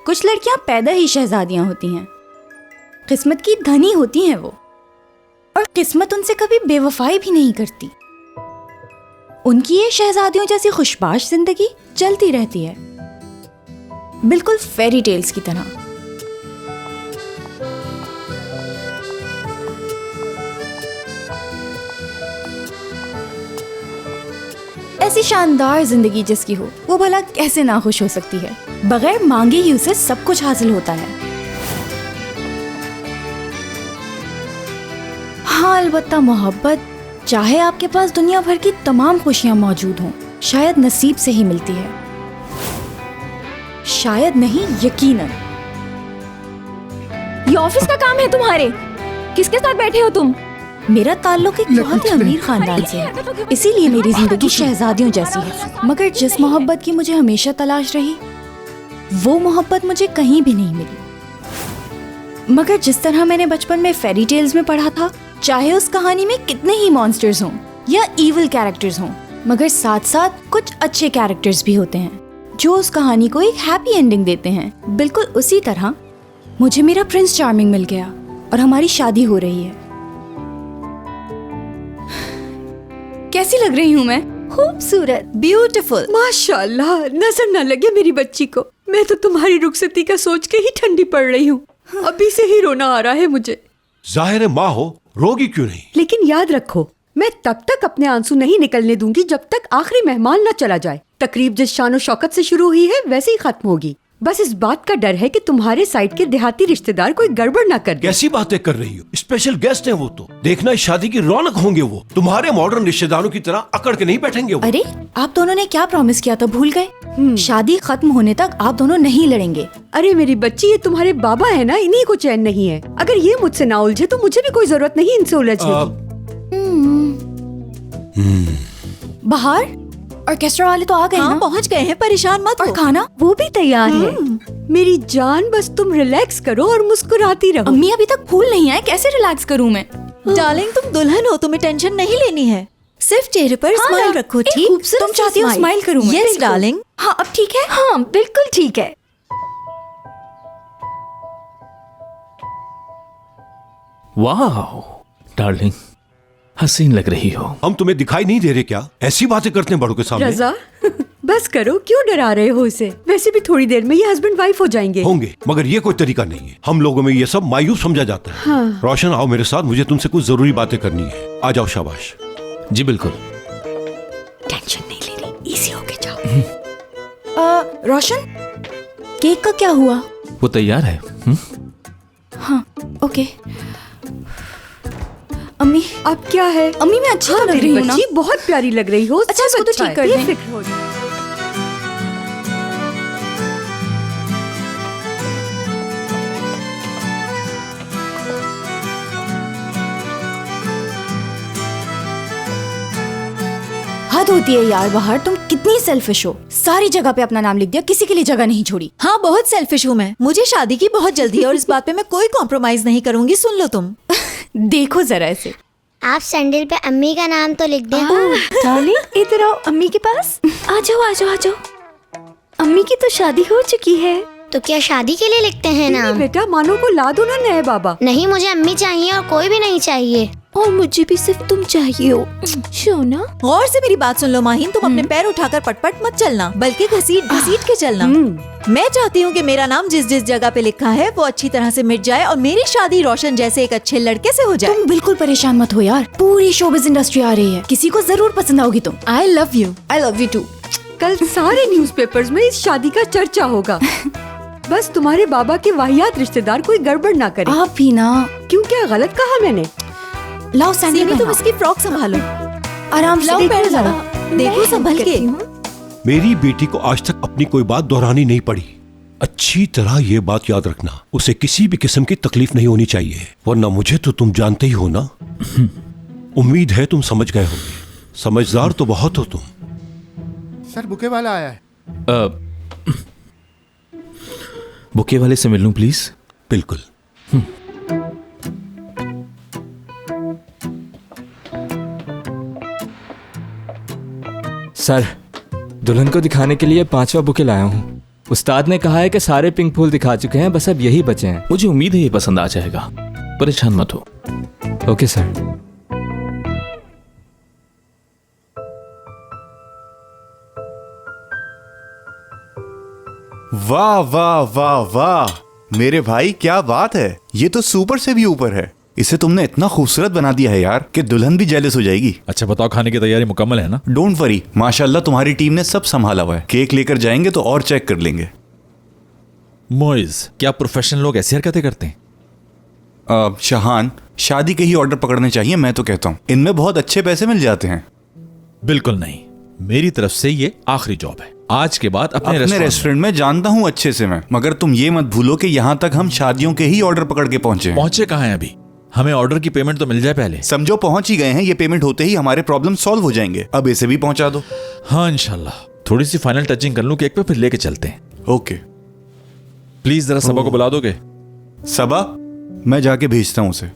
कुछ लड़कियां पैदा ही शहजादियां होती हैं, किस्मत की धनी होती हैं वो, और किस्मत उनसे कभी बेवफाई भी नहीं करती। उनकी ये शहजादियों जैसी खुशबाश जिंदगी चलती रहती है, बिल्कुल फेरी टेल्स की तरह। ऐसी शानदार जिंदगी जिसकी हो, वो भला कैसे ना खुश हो सकती है? बगैर मांगे ही उसे सब कुछ हासिल होता है। हाँ, अलबत्ता मोहब्बत, चाहे आपके पास दुनिया भर की तमाम खुशियां मौजूद हों, शायद नसीब से ही मिलती है। शायद नहीं, यकीनन। ये ऑफिस का काम है तुम्हारे? किसके साथ बैठे हो तुम? मेरा ताल्लुक एक बहुत ही अमीर खानदान से है, इसीलिए मेरी जिंदगी शहजादियों जैसी है। मगर जिस मोहब्बत की मुझे हमेशा तलाश रही, वो मोहब्बत मुझे कहीं भी नहीं मिली। मगर जिस तरह मैंने बचपन में फेरी टेल्स में पढ़ा था, चाहे उस कहानी में कितने ही मॉन्स्टर्स हों या इविल कैरेक्टर्स हों, मगर साथ साथ कुछ अच्छे कैरेक्टर्स भी होते हैं जो उस कहानी को एक हैप्पी एंडिंग देते हैं। बिल्कुल उसी तरह मुझे मेरा प्रिंस चार्मिंग मिल गया और हमारी शादी हो रही है। कैसी लग रही हूँ मैं? खूबसूरत, ब्यूटीफुल। माशाल्लाह, नजर न लगे मेरी बच्ची को। मैं तो तुम्हारी रुखसती का सोच के ही ठंडी पड़ रही हूँ। अभी से ही रोना आ रहा है मुझे। जाहिर है माँ हो, रोगी क्यों नहीं? लेकिन याद रखो, मैं तब तक अपने आंसू नहीं निकलने दूंगी जब तक आखिरी मेहमान न चला जाए। तकरीब जिस शानो शौकत से शुरू हुई है वैसे ही खत्म होगी। बस इस बात का डर है कि तुम्हारे साइड के देहाती रिश्तेदार कोई गड़बड़ ना कर दे। कैसी बातें कर रही हो? स्पेशल गेस्ट हैं वो तो। देखना इस शादी की रौनक होंगे वो। तुम्हारे मॉडर्न रिश्तेदारों की तरह अकड़ के नहीं बैठेंगे वो। अरे, आप दोनों ने क्या प्रॉमिस किया था, भूल गए? शादी खत्म होने तक आप दोनों नहीं लड़ेंगे। अरे मेरी बच्ची, ये तुम्हारे बाबा है ना, इन्हीं को चैन नहीं है। अगर ये मुझसे ना उलझे तो मुझे भी कोई जरूरत नहीं इनसे उलझने की। बाहर ऑर्केस्ट्रा वाले तो आ गए ना? पहुंच गए हैं, परेशान मत और हो। खाना? वो भी तैयार है। मेरी जान, बस तुम रिलैक्स करो और मुस्कुराती रहो। अम्मी अभी तक फूल नहीं आए, कैसे रिलैक्स करूं मैं? डार्लिंग, तुम दुल्हन हो, तुम्हें टेंशन नहीं लेनी है। सिर्फ चेहरे पर स्माइल रखो, ठीक? खूबसूरत तुम चाहती हो स्माइल करूं मैं? Yes darling. हाँ, अब ठीक है। हाँ, बिल्कुल ठीक है। वाह डार्लिंग, हसीन लग रही हो। हम तुम्हें दिखाई नहीं दे रहे क्या? ऐसी बातें करते हैं बड़ों के सामने। रजा, बस करो, क्यों डरा रहे हो उसे? वैसे भी थोड़ी देर में ये हस्बैंड वाइफ हो जाएंगे। होंगे, मगर ये कोई तरीका नहीं है। हम लोगों में ये सब मायूस समझा जाता है। हाँ। रोशन, आओ मेरे साथ, मुझे तुमसे कुछ जरूरी बातें करनी है। आ जाओ। शाबाश। जी बिल्कुल। टेंशन नहीं लेनी, इजी होके जाओ। रोशन, केक का क्या हुआ? वो तैयार है। हाँ, ओके। अम्मी, अब क्या है? अम्मी मैं अच्छी हाँ, लग मेरी रही हूँ ना? बच्ची बहुत प्यारी लग रही हो। अच्छा, इसको तो ठीक कर दें। बेफिक्र हो जाओ। हद होती है यार। बाहर तुम कितनी सेल्फिश हो। सारी जगह पे अपना नाम लिख दिया, किसी के लिए जगह नहीं छोड़ी। हाँ, बहुत सेल्फिश हूँ मैं। मुझे शादी की बहुत जल्दी है और इस बात पे मैं कोई कॉम्प्रोमाइज नहीं करूंगी। सुन लो तुम। देखो जरा ऐसे। आप सैंडल पे अम्मी का नाम तो लिख दें। डार्लिंग, इधर आओ अम्मी के पास। आ जाओ आ जाओ आ जाओ। अम्मी की तो शादी हो चुकी है। तो क्या शादी के लिए लिखते हैं नहीं नाम? बेटा, मानो को ला दो ना नए बाबा। नहीं, मुझे अम्मी चाहिए और कोई भी नहीं चाहिए। और मुझे भी सिर्फ तुम चाहिए हो, शोना। गौर से मेरी बात सुन लो माहिन, तुम अपने पैर उठाकर पटपट मत चलना, बल्कि घसीट घसीट के चलना। मैं चाहती हूँ कि मेरा नाम जिस जिस जगह पे लिखा है वो अच्छी तरह से मिट जाए और मेरी शादी रोशन जैसे एक अच्छे लड़के से हो जाए। तुम बिल्कुल परेशान मत हो यार, पूरी शोबिज इंडस्ट्री आ रही है, किसी को जरूर पसंद आओगी तुम। I love you. I love you too. कल सारे न्यूज़पेपर्स में इस शादी का चर्चा होगा। बस तुम्हारे बाबा के वाहियात रिश्तेदार कोई गड़बड़ ना करे। आप भी ना। क्यों, क्या गलत कहा मैंने? लाओ सैंडल सीमी, तुम पहनाओ। इसकी फ्रॉक संभालो। आराम से लाओ देखो पैर जरा। जरा, देखो संभल के। मेरी बेटी को आज तक अपनी कोई बात दोहरानी नहीं पड़ी। अच्छी तरह ये बात याद रखना, उसे किसी भी किस्म की तकलीफ नहीं होनी चाहिए, वरना मुझे तो तुम जानते ही हो ना। उम्मीद है तुम समझ गए होगे। समझदार तो बहुत हो तुम। सर, बुके वाला आया है। बुके वाले से मिल लूं प्लीज? बिल्कुल। सर, दुल्हन को दिखाने के लिए 5वां बुके लाया हूँ। उस्ताद ने कहा है कि सारे पिंक फूल दिखा चुके हैं, बस अब यही बचे हैं। मुझे उम्मीद है ये पसंद आ जाएगा, परेशान मत हो। Okay sir. वाह वाह वाह वाह मेरे भाई, क्या बात है। ये तो सुपर से भी ऊपर है। इसे तुमने इतना खूबसूरत बना दिया है यार कि दुल्हन भी जेलस हो जाएगी। अच्छा बताओ, खाने की तैयारी मुकम्मल है ना? डोंट वरी, माशाल्लाह तुम्हारी टीम ने सब संभाला हुआ है। केक लेकर जाएंगे तो और चेक कर लेंगे। मोइज, क्या प्रोफेशनल लोग ऐसी हरकतें करते हैं? शहान, शादी के ही ऑर्डर पकड़ने चाहिए मैं तो कहता हूँ। इनमें बहुत अच्छे पैसे मिल जाते हैं। बिल्कुल नहीं, मेरी तरफ से ये आखिरी जॉब है। आज के बाद अपने रेस्टोरेंट में जानता हूँ अच्छे से मैं, मगर तुम ये मत भूलो कि यहाँ तक हम शादियों के ही ऑर्डर पकड़ के पहुंचे पहुंचे कहाँ हैं अभी? हमें ऑर्डर की पेमेंट तो मिल जाए पहले। समझो पहुंच ही गए हैं। ये पेमेंट होते ही हमारे प्रॉब्लम सॉल्व हो जाएंगे। अब इसे भी पहुंचा दो। हाँ इंशाल्लाह। थोड़ी सी फाइनल टचिंग कर लूं केक पे, फिर लेके चलते हैं। ओके। प्लीज जरा सबा को बुला दोगे? सबा, मैं जाके भेजता हूँ उसे।